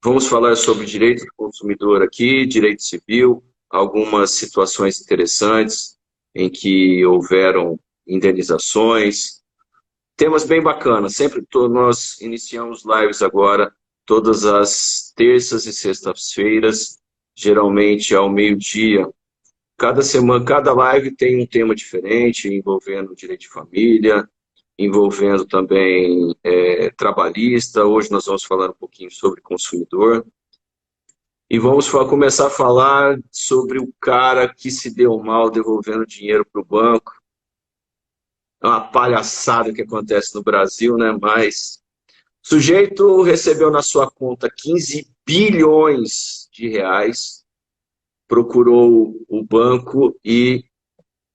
Vamos falar sobre direito do consumidor aqui, direito civil, algumas situações interessantes em que houveram indenizações, temas bem bacanas. Sempre nós iniciamos lives agora, todas as terças e sextas-feiras, geralmente ao meio-dia. Cada semana, cada live tem um tema diferente, envolvendo direito de família, envolvendo também trabalhista. Hoje nós vamos falar um pouquinho sobre consumidor. E vamos começar a falar sobre o cara que se deu mal devolvendo dinheiro para o banco. É uma palhaçada que acontece no Brasil, né? Mas o sujeito recebeu na sua conta 15 bilhões de reais, procurou o banco e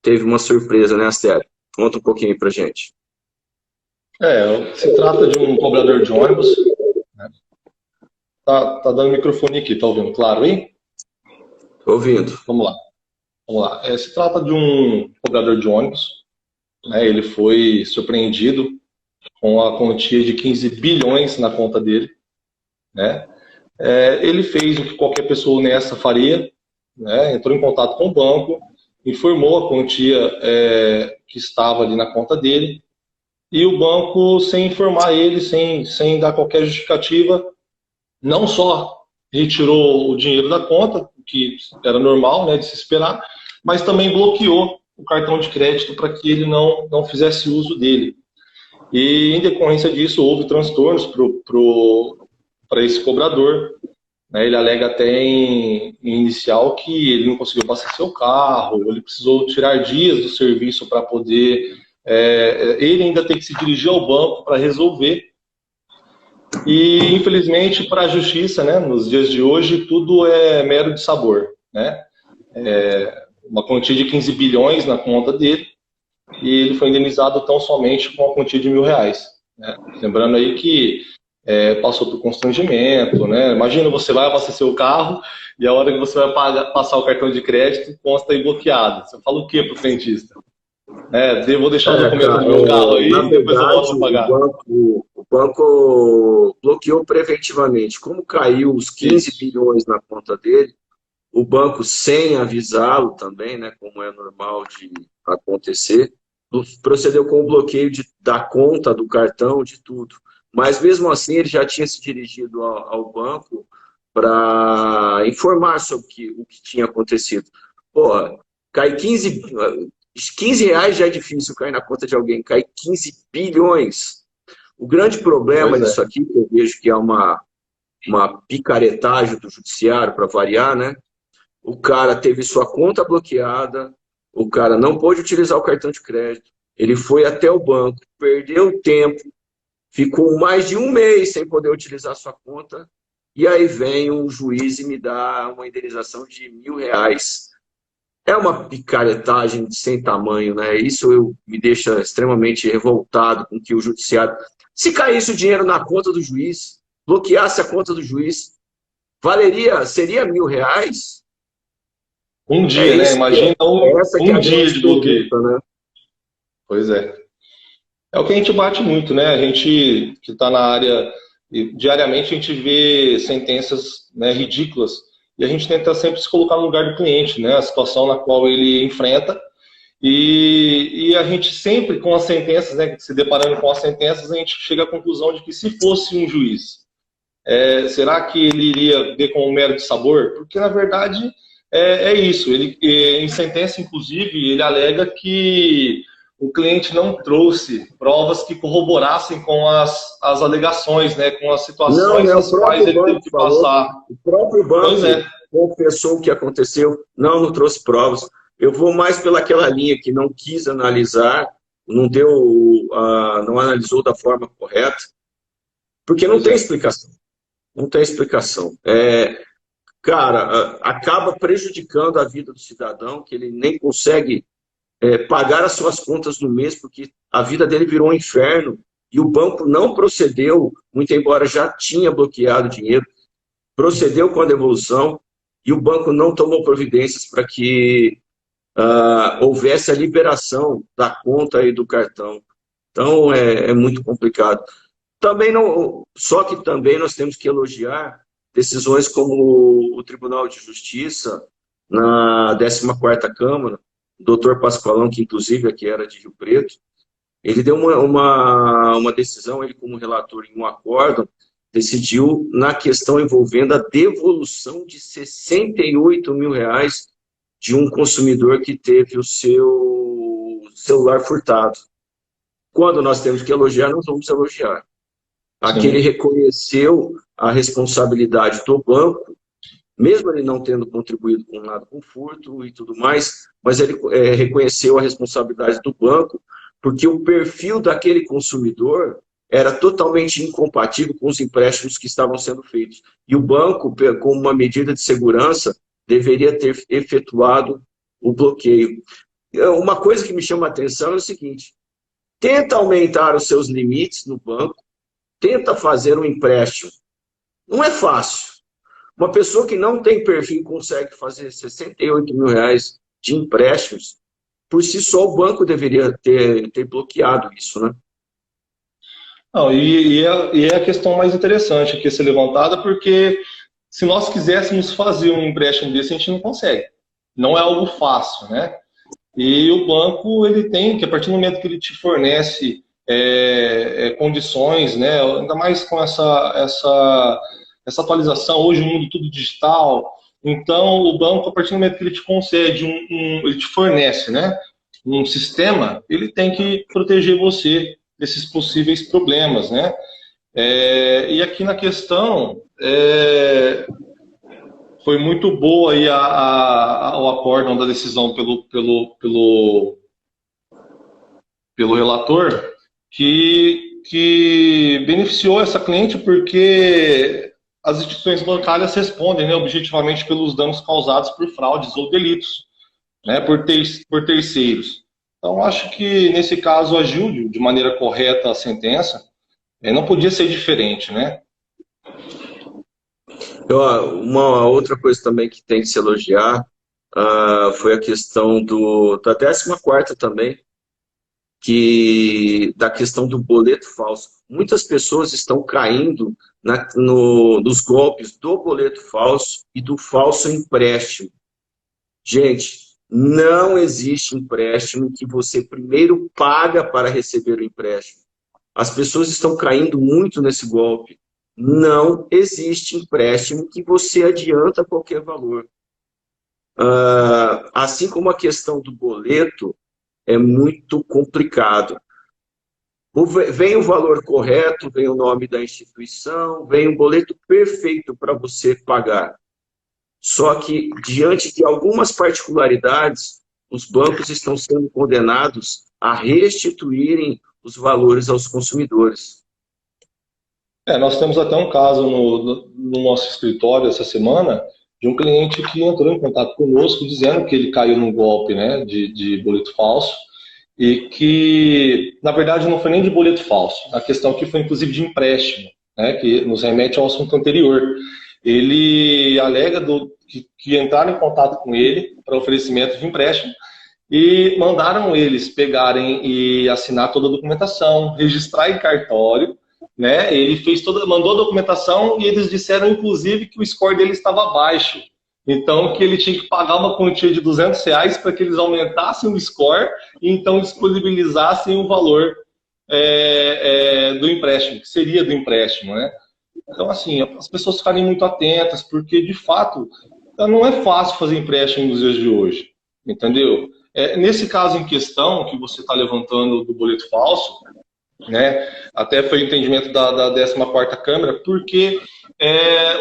teve uma surpresa, né, Astério? Conta um pouquinho aí pra gente. Se trata de um cobrador de ônibus, né? Tá dando microfone aqui, tá ouvindo claro aí? Tô ouvindo. Vamos lá. Se trata de um cobrador de ônibus, né? Ele foi surpreendido com a quantia de 15 bilhões na conta dele, né? Ele fez o que qualquer pessoa honesta faria, né? Entrou em contato com o banco, informou a quantia que estava ali na conta dele, e o banco, sem informar ele, sem dar qualquer justificativa, não só retirou o dinheiro da conta, que era normal, né, de se esperar, mas também bloqueou o cartão de crédito para que ele não fizesse uso dele. E, em decorrência disso, houve transtornos para esse cobrador, né? Ele alega até em inicial que ele não conseguiu abastecer o carro, ele precisou tirar dias do serviço para poder... ele ainda tem que se dirigir ao banco para resolver. E, infelizmente, para a justiça, né, nos dias de hoje, tudo é mero de sabor, né? Uma quantia de 15 bilhões na conta dele, e ele foi indenizado tão somente com a quantia de R$ 1.000, né? Lembrando aí que passou por constrangimento, né? Imagina, você vai abastecer o carro e a hora que você vai passar o cartão de crédito consta aí bloqueado. Você fala o que para o frentista? Vou deixar o documento do meu carro aí e depois eu volto a pagar. O banco bloqueou preventivamente. Como caiu os 15 bilhões na conta dele, o banco, sem avisá-lo também, né, como é normal de acontecer, procedeu com o bloqueio da conta, do cartão, de tudo. Mas mesmo assim ele já tinha se dirigido ao banco para informar sobre o que tinha acontecido. Porra, cai 15 reais já é difícil cair na conta de alguém, cai 15 bilhões. O grande problema disso aqui, que eu vejo que é uma picaretagem do judiciário, para variar, né? O cara teve sua conta bloqueada, o cara não pôde utilizar o cartão de crédito, ele foi até o banco, perdeu tempo, ficou mais de um mês sem poder utilizar sua conta, e aí vem um juiz e me dá uma indenização de R$ 1.000. É uma picaretagem sem tamanho, né? Isso me deixa extremamente revoltado com que o judiciário... Se caísse o dinheiro na conta do juiz, bloqueasse a conta do juiz, seria R$ 1.000? Um dia, né? Imagina um dia de bloqueio. Né? Pois é. É o que a gente bate muito, né? A gente que está na área, diariamente a gente vê sentenças, né, ridículas, e a gente tenta sempre se colocar no lugar do cliente, né? A situação na qual ele enfrenta, e a gente sempre, com as sentenças, né, se deparando com as sentenças, a gente chega à conclusão de que, se fosse um juiz, será que ele iria ver com um mero de sabor? Porque, na verdade, é isso. Ele, em sentença, inclusive, ele alega que o cliente não trouxe provas que corroborassem com as alegações, né, com as situações nas quais ele teve que passar. O próprio banco confessou o que aconteceu, não trouxe provas. Eu vou mais pelaquela linha que não quis analisar, não analisou da forma correta, porque não tem explicação. Não tem explicação. Cara, acaba prejudicando a vida do cidadão, que ele nem consegue pagar as suas contas no mês, porque a vida dele virou um inferno, e o banco não procedeu, muito embora já tinha bloqueado o dinheiro, procedeu com a devolução, e o banco não tomou providências para que houvesse a liberação da conta e do cartão. Então, é muito complicado. Só que também nós temos que elogiar decisões como o Tribunal de Justiça, na 14ª Câmara, o doutor Pascoalão, que inclusive aqui era de Rio Preto, ele deu uma decisão, ele como relator em um acórdão, decidiu na questão envolvendo a devolução de R$ 68 mil de um consumidor que teve o seu celular furtado. Quando nós temos que elogiar, nós vamos elogiar. Aqui ele reconheceu a responsabilidade do banco, mesmo ele não tendo contribuído com nada com furto e tudo mais, mas ele reconheceu a responsabilidade do banco, porque o perfil daquele consumidor era totalmente incompatível com os empréstimos que estavam sendo feitos. E o banco, como uma medida de segurança, deveria ter efetuado o bloqueio. Uma coisa que me chama a atenção é o seguinte: tenta aumentar os seus limites no banco, tenta fazer um empréstimo. Não é fácil. Uma pessoa que não tem perfil consegue fazer R$ 68 mil de empréstimos, por si só o banco deveria ter bloqueado isso, né? Não, é a questão mais interessante aqui a ser levantada, porque se nós quiséssemos fazer um empréstimo desse, a gente não consegue. Não é algo fácil, né? E o banco, ele tem que, a partir do momento que ele te fornece condições, né? Ainda mais com essa atualização, hoje o mundo tudo digital, então o banco, a partir do momento que ele te concede, ele te fornece, né, um sistema, ele tem que proteger você desses possíveis problemas, né? E aqui na questão, foi muito boa aí o acórdão da decisão pelo relator, que beneficiou essa cliente porque as instituições bancárias respondem, né, objetivamente pelos danos causados por fraudes ou delitos, né, por terceiros. Então, acho que nesse caso agiu de maneira correta a sentença, não podia ser diferente, né? Uma outra coisa também que tem que se elogiar foi a questão da 14ª também, da questão do boleto falso. Muitas pessoas estão caindo nos golpes do boleto falso e do falso empréstimo. Gente, não existe empréstimo que você primeiro paga para receber o empréstimo. As pessoas estão caindo muito nesse golpe. Não existe empréstimo que você adianta qualquer valor. Assim como a questão do boleto é muito complicado. Vem o valor correto, vem o nome da instituição, vem um boleto perfeito para você pagar. Só que, diante de algumas particularidades, os bancos estão sendo condenados a restituírem os valores aos consumidores. Nós temos até um caso no nosso escritório essa semana, de um cliente que entrou em contato conosco dizendo que ele caiu num golpe, né, de boleto falso, e que, na verdade, não foi nem de boleto falso. A questão aqui foi, inclusive, de empréstimo, né, que nos remete ao assunto anterior. Ele alega que entraram em contato com ele para oferecimento de empréstimo e mandaram eles pegarem e assinar toda a documentação, registrar em cartório, né? Ele mandou a documentação e eles disseram, inclusive, que o score dele estava baixo. Então, que ele tinha que pagar uma quantia de R$ 200 para que eles aumentassem o score e então disponibilizassem o valor do empréstimo, que seria do empréstimo, né? Então, assim, as pessoas ficarem muito atentas, porque, de fato, não é fácil fazer empréstimo nos dias de hoje, entendeu? Nesse caso em questão, que você está levantando do boleto falso, né, até foi o entendimento da 14ª Câmara, porque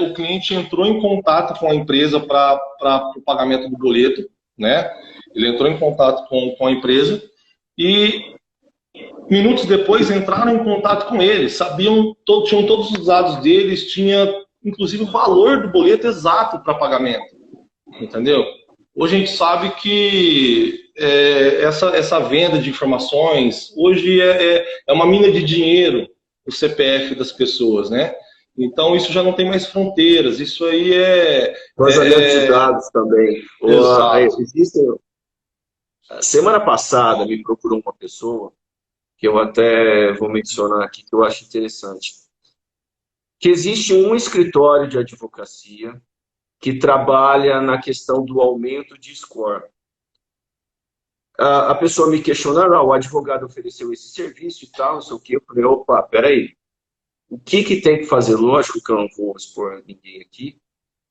o cliente entrou em contato com a empresa para o pagamento do boleto, né? Ele entrou em contato com a empresa e minutos depois entraram em contato com ele, tinham todos os dados deles, tinha inclusive o valor do boleto exato para pagamento, entendeu? Hoje a gente sabe que essa venda de informações, hoje é uma mina de dinheiro, o CPF das pessoas, né? Então isso já não tem mais fronteiras, isso aí Vazamento de dados também. Exato. Semana passada me procurou uma pessoa, que eu até vou mencionar aqui, que eu acho interessante. que existe um escritório de advocacia que trabalha na questão do aumento de score. A pessoa me questiona, não, o advogado ofereceu esse serviço e tal, não sei o quê. Eu falei, opa, peraí, o que que tem que fazer? Lógico que eu não vou expor ninguém aqui,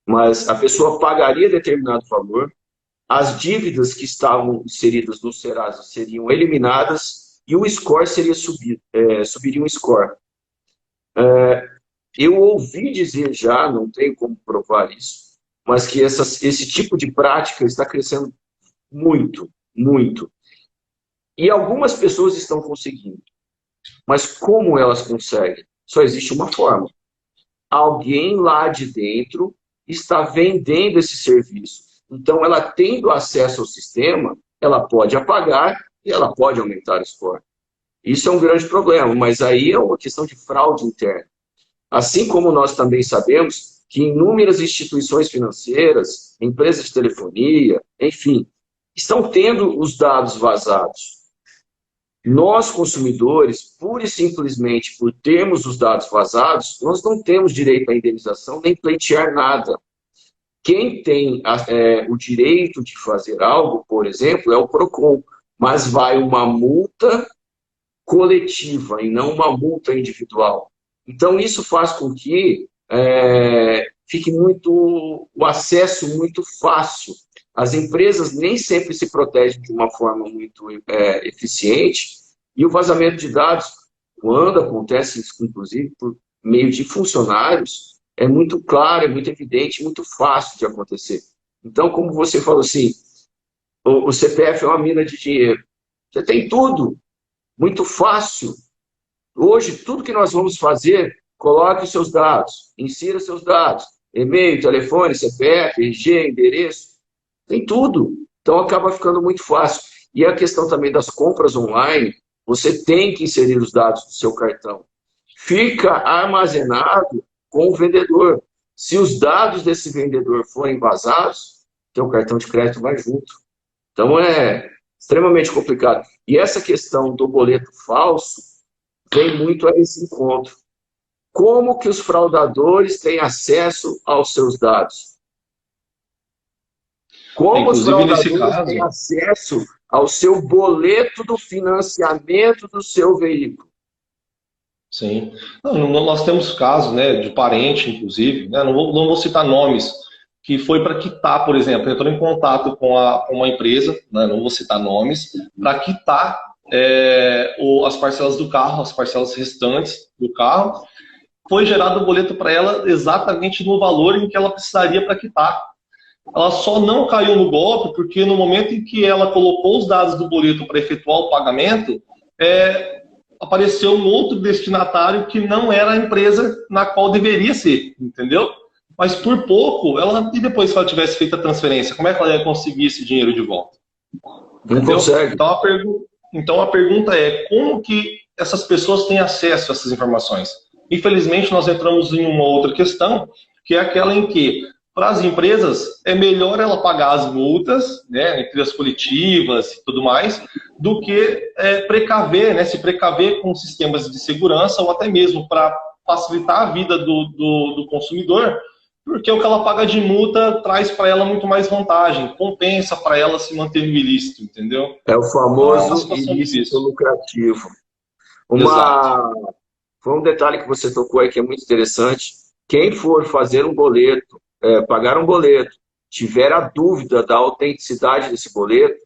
mas a pessoa pagaria determinado valor, as dívidas que estavam inseridas no Serasa seriam eliminadas e o score seria subiria um score. Eu ouvi dizer já, não tenho como provar isso, mas que esse tipo de prática está crescendo muito, muito. E algumas pessoas estão conseguindo. Mas como elas conseguem? Só existe uma forma. Alguém lá de dentro está vendendo esse serviço. Então, ela tendo acesso ao sistema, ela pode apagar e ela pode aumentar o score. Isso é um grande problema, mas aí é uma questão de fraude interna. Assim como nós também sabemos que inúmeras instituições financeiras, empresas de telefonia, enfim, estão tendo os dados vazados. Nós, consumidores, pura e simplesmente por termos os dados vazados, nós não temos direito à indenização nem pleitear nada. Quem tem o direito de fazer algo, por exemplo, é o PROCON, mas vai uma multa coletiva e não uma multa individual. Então, isso faz com que fique o acesso muito fácil. As empresas nem sempre se protegem de uma forma muito eficiente e o vazamento de dados, quando acontece, inclusive, por meio de funcionários, é muito claro, é muito evidente, muito fácil de acontecer. Então, como você falou assim, o CPF é uma mina de dinheiro. Você tem tudo, muito fácil. Hoje, tudo que nós vamos fazer, coloque os seus dados, insira seus dados, e-mail, telefone, CPF, RG, endereço, tem tudo. Então, acaba ficando muito fácil. E a questão também das compras online, você tem que inserir os dados do seu cartão. Fica armazenado com o vendedor. Se os dados desse vendedor forem vazados, teu cartão de crédito vai junto. Então, é extremamente complicado. E essa questão do boleto falso vem muito a esse encontro. Como que os fraudadores têm acesso aos seus dados? Como os fraudadores têm acesso ao seu boleto do financiamento do seu veículo? Sim. Nós temos casos, né, de parente, inclusive, né, não vou citar nomes, que foi para quitar, por exemplo, entrou em contato com uma empresa, né, não vou citar nomes, para quitar as parcelas do carro, as parcelas restantes do carro. Foi gerado o boleto para ela exatamente no valor em que ela precisaria para quitar. Ela só não caiu no golpe porque no momento em que ela colocou os dados do boleto para efetuar o pagamento, apareceu um outro destinatário que não era a empresa na qual deveria ser, entendeu? Mas por pouco, e depois se ela tivesse feito a transferência, como é que ela ia conseguir esse dinheiro de volta? Não consegue. Então a pergunta é, como que essas pessoas têm acesso a essas informações? Infelizmente, nós entramos em uma outra questão, que é aquela em que, para as empresas, é melhor ela pagar as multas, né, entre as coletivas e tudo mais, do que precaver, né, se precaver com sistemas de segurança ou até mesmo para facilitar a vida do consumidor, porque o que ela paga de multa traz para ela muito mais vantagem, compensa para ela se manter no ilícito, entendeu? É o famoso ilícito lucrativo. Foi um detalhe que você tocou aí que é muito interessante. Quem for fazer um boleto, pagar um boleto, tiver a dúvida da autenticidade desse boleto,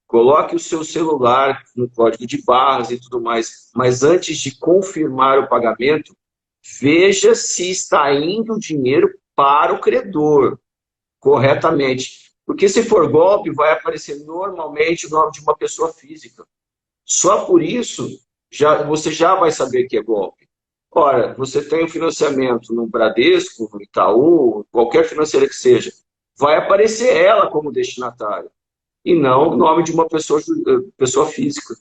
coloque o seu celular no código de barras e tudo mais. Mas antes de confirmar o pagamento, veja se está indo o dinheiro para o credor corretamente. Porque se for golpe, vai aparecer normalmente o nome de uma pessoa física. Só por isso, você já vai saber que é golpe. Ora, você tem um financiamento no Bradesco, no Itaú, qualquer financeira que seja, vai aparecer ela como destinatária, e não o nome de uma pessoa física.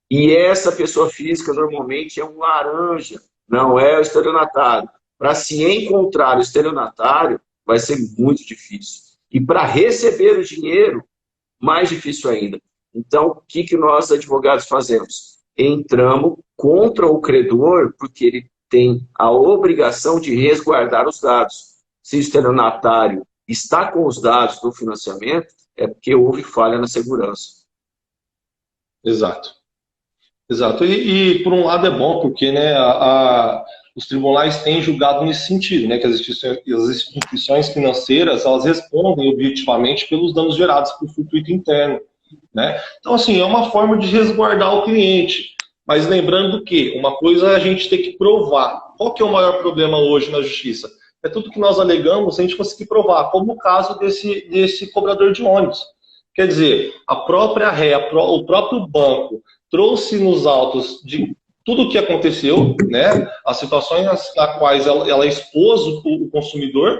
E essa pessoa física normalmente é um laranja, não é o estelionatário. Para se encontrar o estelionatário, vai ser muito difícil. E para receber o dinheiro, mais difícil ainda. Então, o que nós, advogados, fazemos? Entramos contra o credor, porque ele tem a obrigação de resguardar os dados. Se o estelionatário está com os dados do financiamento, é porque houve falha na segurança. Exato. Exato. Por um lado é bom, porque né, os tribunais têm julgado nesse sentido, né, que as instituições financeiras elas respondem objetivamente pelos danos gerados por furto interno. Né? Então, assim, é uma forma de resguardar o cliente. Mas lembrando que uma coisa é a gente ter que provar. Qual que é o maior problema hoje na justiça? É tudo que nós alegamos a gente conseguir provar, como o caso desse cobrador de ônibus. Quer dizer, a própria ré, o próprio banco trouxe nos autos de tudo o que aconteceu, né? As situações nas quais ela expôs o consumidor,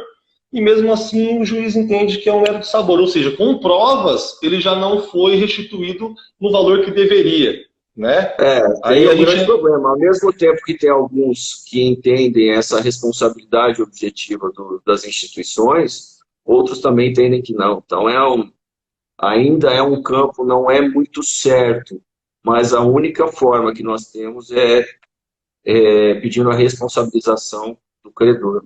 e mesmo assim o juiz entende que é um mero de sabor. Ou seja, com provas, ele já não foi restituído no valor que deveria. Né? Aí é um grande problema. Ao mesmo tempo que tem alguns que entendem essa responsabilidade objetiva das instituições, outros também entendem que não. Então ainda é um campo, não é muito certo, mas a única forma que nós temos é pedindo a responsabilização do credor.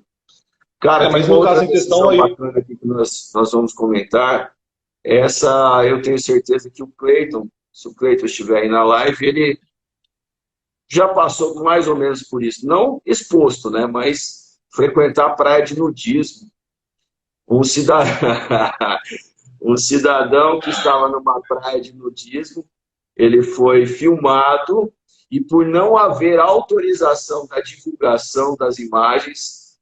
Cara, mas no caso em questão aí, bacana aqui que nós vamos comentar, essa eu tenho certeza que o Cleiton, se o Cleiton estiver aí na live, ele já passou mais ou menos por isso. Não exposto, né? Mas frequentar a praia de nudismo. Um cidadão que estava numa praia de nudismo, ele foi filmado e por não haver autorização da divulgação das imagens,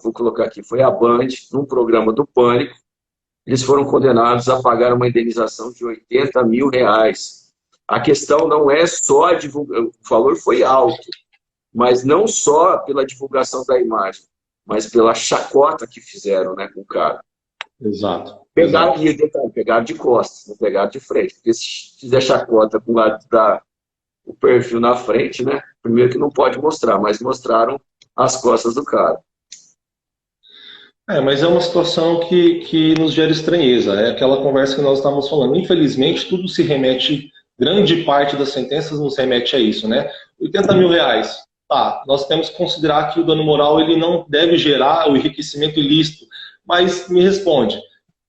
vou colocar aqui, foi a Band, num programa do Pânico, eles foram condenados a pagar uma indenização de R$80 mil. A questão não é só a divulgação, o valor foi alto, mas não só pela divulgação da imagem, mas pela chacota que fizeram, né, com o cara. Exato. Pegaram de costas, não pegaram de frente, porque se fizer chacota com o lado o perfil na frente, né, primeiro que não pode mostrar, mas mostraram as costas do cara. Mas é uma situação que nos gera estranheza. É aquela conversa que nós estávamos falando. Infelizmente, tudo se remete, grande parte das sentenças nos remete a isso, né? R$80 mil. Tá, nós temos que considerar que o dano moral ele não deve gerar o enriquecimento ilícito. Mas me responde,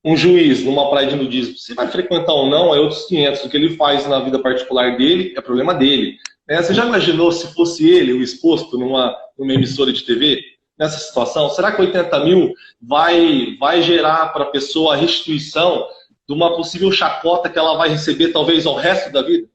um juiz numa praia de nudismo, se vai frequentar ou não, é outros 500. O que ele faz na vida particular dele é problema dele. Você já imaginou se fosse ele o exposto numa emissora de TV? Nessa situação, será que 80 mil vai gerar para a pessoa a restituição de uma possível chacota que ela vai receber talvez ao resto da vida?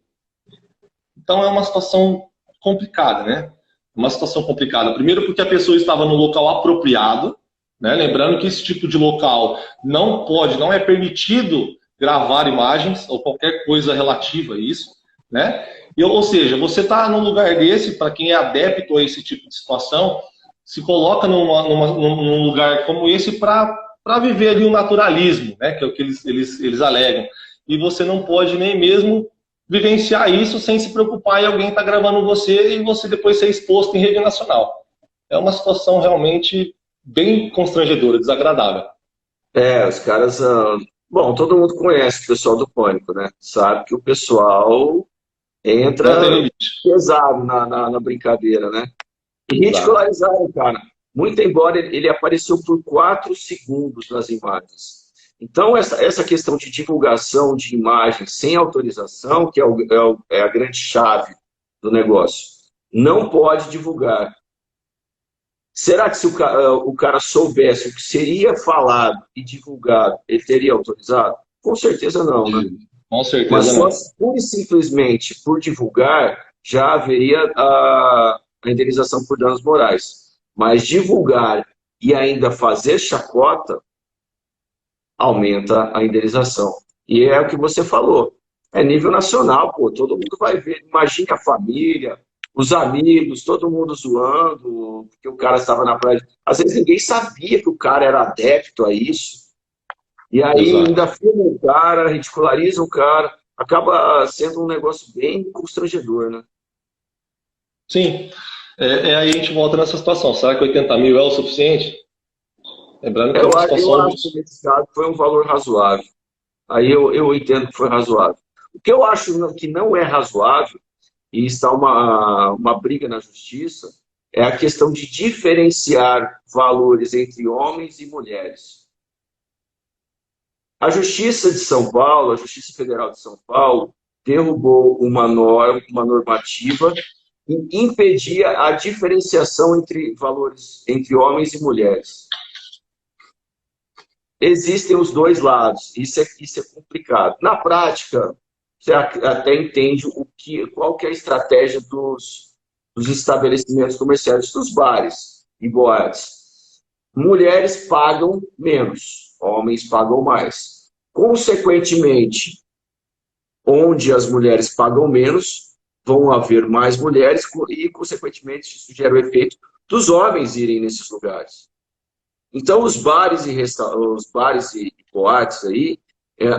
Então é uma situação complicada, né? Uma situação complicada. Primeiro porque a pessoa estava no local apropriado, né? Lembrando que esse tipo de local não é permitido gravar imagens ou qualquer coisa relativa a isso, né? Ou seja, você está num lugar desse, para quem é adepto a esse tipo de situação, se coloca num lugar como esse para viver ali o naturalismo, né, que é o que eles alegam. E você não pode nem mesmo vivenciar isso sem se preocupar em alguém estar gravando você e você depois ser exposto em rede nacional. É uma situação realmente bem constrangedora, desagradável. Os caras... Bom, todo mundo conhece o pessoal do Pânico, né? Sabe que o pessoal entra pesado na brincadeira, né? E ridicularizaram, cara. Muito embora ele apareceu por 4 segundos nas imagens. Então, essa questão de divulgação de imagens sem autorização, que é a grande chave do negócio, não pode divulgar. Será que se o cara soubesse o que seria falado e divulgado, ele teria autorizado? Com certeza não, né? Com certeza Mas não. só pura e simplesmente por divulgar, já haveria a indenização por danos morais. Mas divulgar e ainda fazer chacota aumenta a indenização. E é o que você falou. É nível nacional, pô. Todo mundo vai ver. Imagine a família, os amigos, todo mundo zoando, porque o cara estava na praia. Às vezes ninguém sabia que o cara era adepto a isso. E aí ainda filma o cara, ridiculariza o cara. Acaba sendo um negócio bem constrangedor, né? Sim. Aí a gente volta nessa situação. Será que 80 mil é o suficiente? Lembrando que eu acho que nesse caso foi um valor razoável. Aí eu entendo que foi razoável. O que eu acho que não é razoável, e está uma briga na justiça, é a questão de diferenciar valores entre homens e mulheres. A Justiça de São Paulo, a Justiça Federal de São Paulo, derrubou uma normativa que impedia a diferenciação entre valores entre homens e mulheres. Existem os dois lados, isso é complicado. Na prática, você até entende qual que é a estratégia dos estabelecimentos comerciais, dos bares e boates. Mulheres pagam menos, homens pagam mais. Consequentemente, onde as mulheres pagam menos, vão haver mais mulheres e, consequentemente, isso gera o efeito dos homens irem nesses lugares. Então, os bares e boates aí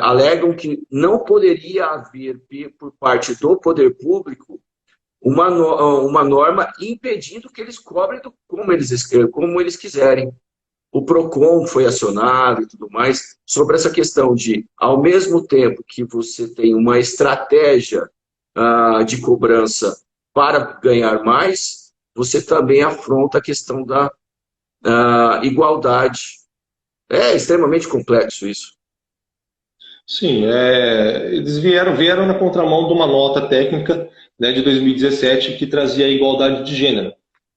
alegam que não poderia haver, por parte do poder público, uma norma impedindo que eles cobrem como eles quiserem. O PROCON foi acionado e tudo mais sobre essa questão de, ao mesmo tempo que você tem uma estratégia de cobrança para ganhar mais, você também afronta a questão da igualdade. É extremamente complexo isso. Sim, eles vieram na contramão de uma nota técnica, né, de 2017 que trazia a igualdade de gênero.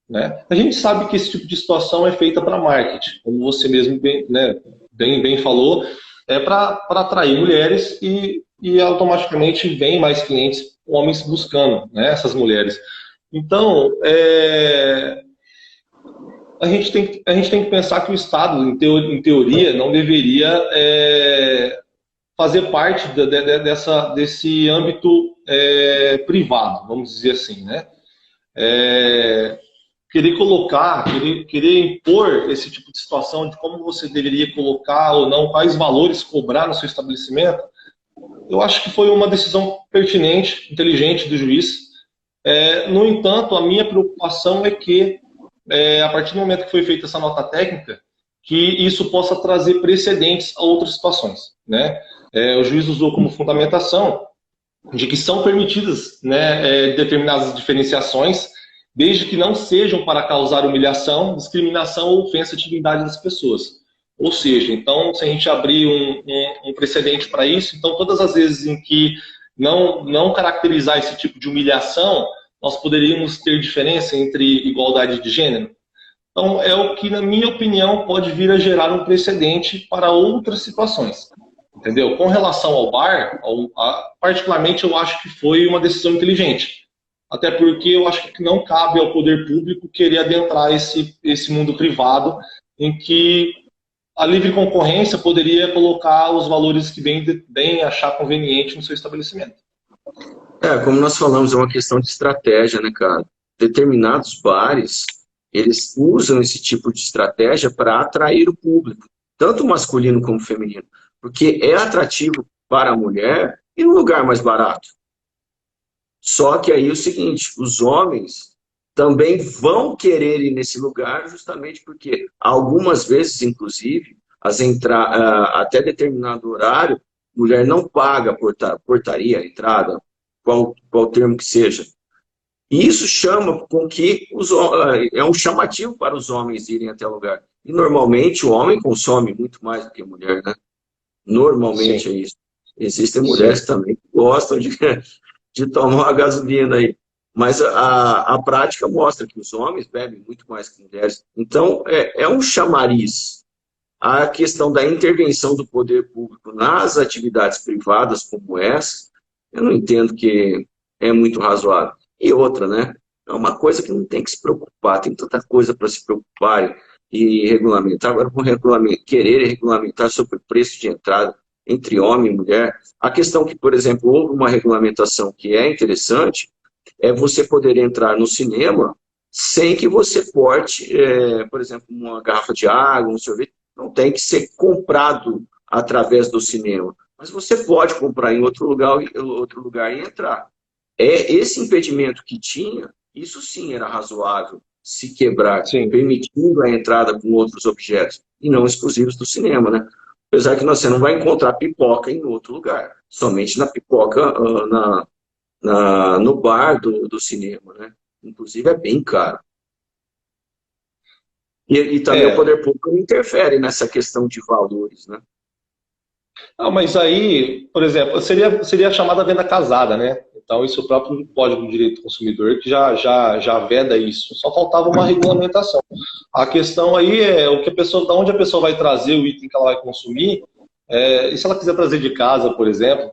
Né? A gente sabe que esse tipo de situação é feita para marketing, como você mesmo bem falou, é para atrair mulheres e automaticamente vem mais clientes, homens buscando, né, essas mulheres. Então, a gente tem que pensar que o Estado, em teoria, não deveria fazer parte desse âmbito privado, vamos dizer assim, né? Querer impor esse tipo de situação de como você deveria colocar ou não, quais valores cobrar no seu estabelecimento, eu acho que foi uma decisão pertinente, inteligente do juiz. No entanto, a minha preocupação é que, a partir do momento que foi feita essa nota técnica, que isso possa trazer precedentes a outras situações, né? O juiz usou como fundamentação de que são permitidas, né, determinadas diferenciações, desde que não sejam para causar humilhação, discriminação ou ofensa à dignidade das pessoas. Ou seja, então, se a gente abrir um precedente para isso, então todas as vezes em que não caracterizar esse tipo de humilhação, nós poderíamos ter diferença entre igualdade de gênero. Então, é o que, na minha opinião, pode vir a gerar um precedente para outras situações. Entendeu? Com relação ao bar, particularmente eu acho que foi uma decisão inteligente. Até porque eu acho que não cabe ao poder público querer adentrar esse mundo privado em que a livre concorrência poderia colocar os valores que bem achar conveniente no seu estabelecimento. Como nós falamos, é uma questão de estratégia, né, cara? Determinados bares, eles usam esse tipo de estratégia para atrair o público, tanto masculino como feminino, porque é atrativo para a mulher e no lugar mais barato. Só que aí é o seguinte, os homens também vão querer ir nesse lugar justamente porque algumas vezes, inclusive, até determinado horário, mulher não paga portaria, entrada, qual termo que seja. E isso chama com que é um chamativo para os homens irem até o lugar. E normalmente o homem consome muito mais do que a mulher, né? Normalmente é isso. Existem mulheres também que gostam de tomar uma gasolina aí. Mas a prática mostra que os homens bebem muito mais que mulheres. Então, é um chamariz. A questão da intervenção do poder público nas atividades privadas como essa, eu não entendo que é muito razoável. E outra, né? É uma coisa que não tem que se preocupar. Tem tanta coisa para se preocupar e regulamentar. Agora, querer regulamentar sobre o preço de entrada entre homem e mulher. A questão que, por exemplo, houve uma regulamentação que é interessante, é você poder entrar no cinema sem que você porte, por exemplo, uma garrafa de água, um sorvete, não tem que ser comprado através do cinema. Mas você pode comprar em outro lugar e entrar. Esse impedimento que tinha, isso sim era razoável se quebrar, permitindo a entrada com outros objetos, e não exclusivos do cinema, né? Apesar que você não vai encontrar pipoca em outro lugar, somente na pipoca no bar do cinema, né? Inclusive é bem caro. E também o poder público interfere nessa questão de valores, né? Mas aí, por exemplo, seria a chamada venda casada, né? Então, isso é o próprio Código de Direito do Consumidor que já veda isso. Só faltava uma regulamentação. A questão aí é o que a pessoa, da onde a pessoa vai trazer o item que ela vai consumir. E se ela quiser trazer de casa, por exemplo,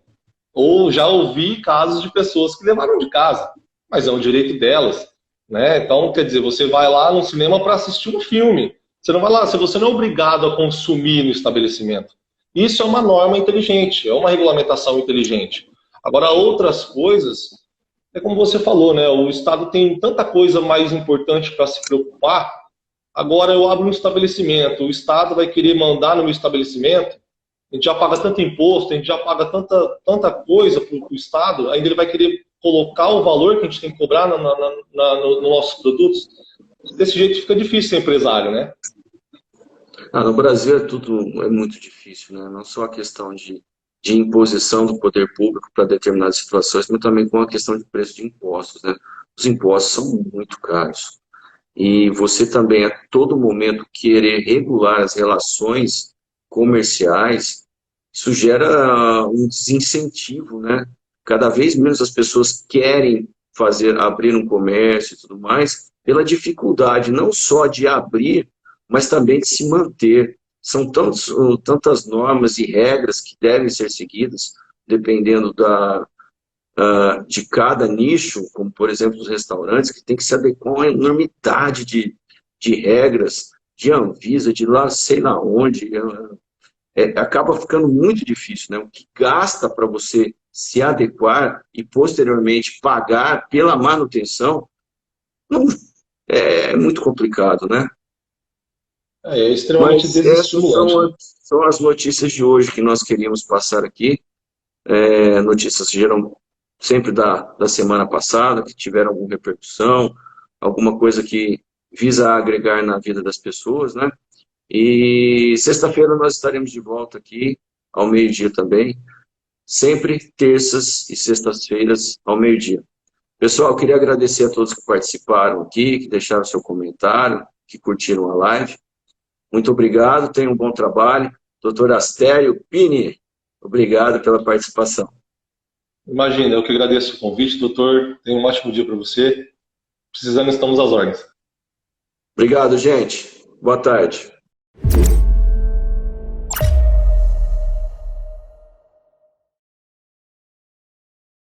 ou já ouvi casos de pessoas que levaram de casa, mas é um direito delas, né? Então, quer dizer, você vai lá no cinema para assistir um filme. Você não vai lá, você não é obrigado a consumir no estabelecimento. Isso é uma norma inteligente, é uma regulamentação inteligente. Agora, outras coisas, é como você falou, né? O Estado tem tanta coisa mais importante para se preocupar. Agora eu abro um estabelecimento, o Estado vai querer mandar no meu estabelecimento, a gente já paga tanto imposto, a gente já paga tanta coisa para o Estado, ainda ele vai querer colocar o valor que a gente tem que cobrar nos nossos produtos. Desse jeito fica difícil ser empresário, né? No Brasil é muito difícil, né? Não só a questão de imposição do poder público para determinadas situações, mas também com a questão de preço de impostos, né? Os impostos são muito caros. E você também, a todo momento, querer regular as relações comerciais, isso gera um desincentivo, né? Cada vez menos as pessoas querem abrir um comércio e tudo mais, pela dificuldade não só de abrir, mas também de se manter. São tantas normas e regras que devem ser seguidas, dependendo de cada nicho, como, por exemplo, os restaurantes, que tem que se adequar a uma enormidade de regras, de Anvisa, de lá sei lá onde. Acaba ficando muito difícil, né? O que gasta para você se adequar e, posteriormente, pagar pela manutenção, não, é muito complicado, né? É extremamente desestimulante. São as notícias de hoje que nós queríamos passar aqui. Notícias geram sempre da semana passada, que tiveram alguma repercussão, alguma coisa que visa agregar na vida das pessoas, né? E sexta-feira nós estaremos de volta aqui, ao meio-dia também, sempre terças e sextas-feiras ao meio-dia. Pessoal, eu queria agradecer a todos que participaram aqui, que deixaram seu comentário, que curtiram a live. Muito obrigado, tenham um bom trabalho. Doutor Astério Pini, obrigado pela participação. Imagina, eu que agradeço o convite, doutor. Tenha um ótimo dia para você. Precisando, estamos às ordens. Obrigado, gente. Boa tarde.